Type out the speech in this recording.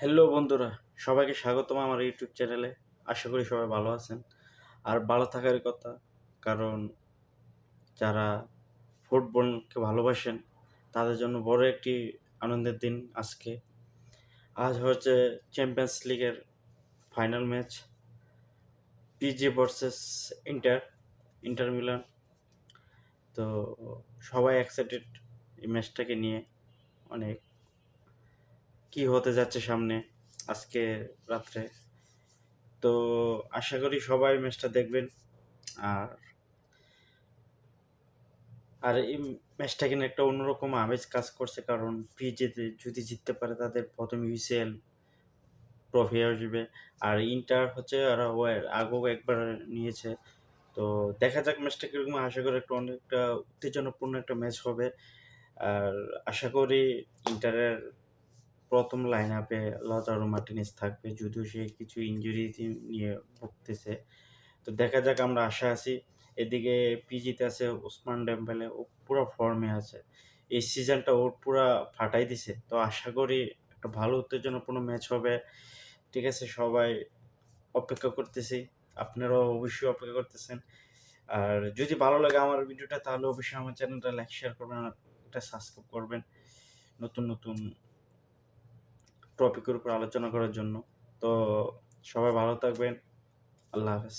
Hello বন্ধুরা, সবাইকে স্বাগতম আমার ইউটিউব চ্যানেলে। আশা করি সবাই ভালো আছেন আর ভালো থাকার কথা, কারণ যারা ফুটবলকে ভালোবাসেন তাদের জন্য বড় একটি আনন্দের দিন আজকে। আজ হচ্ছে চ্যাম্পিয়ন্স লিগের final match, PG versus inter inter Milan. তো সবাই এক্সাইটেড এই ম্যাচটাকে নিয়ে। অনেক কি হতে যাচ্ছে সামনে আজকে রাত্রে। তো আশা করি সবাই ম্যাচটা দেখবেন। আর আর এই ম্যাচটা কিন্তু একটা অন্যরকম আমেজ কাজ করছে, কারণ পিজিতে যদি জিততে পারে তাদের প্রথম ইউসিএল ট্রফি আসবে। আর ইন্টার হচ্ছে ওরা আগেও একবার নিয়েছে। তো দেখা যাক ম্যাচটা কিরকম। আশা করি একটা অনেকটা উত্তেজনাপূর্ণ একটা ম্যাচ হবে। আর আশা করি ইন্টারের প্রথম লাইন আপে লতারো মার্টিনেজ থাকবে, যদিও সে কিছু ইনজুরি নিয়ে ভুগতেছে। তো দেখা যাক, আমরা আশা আছি। এদিকে পিজিতে আছে ওসমান ডেম্বেলে, ও পুরো ফর্মে আছে। এই সিজনটা ওর পুরা ফাটাই দিছে। তো আশা করি একটা ভালো উত্তেজনাপূর্ণ ম্যাচ হবে। ঠিক আছে, সবাই অপেক্ষা করতেছি। আপনারাও অবশ্যই অপেক্ষা করতেছেন। আর যদি ভালো লাগে আমার ভিডিওটা, তাহলে অবশ্যই আমার চ্যানেলটা লাইক শেয়ার করবেন আর এটা সাবস্ক্রাইব করবেন নতুন নতুন টপিকের উপর আলোচনা করার জন্য। তো সবাই ভালো থাকবেন। আল্লাহ হাফেজ।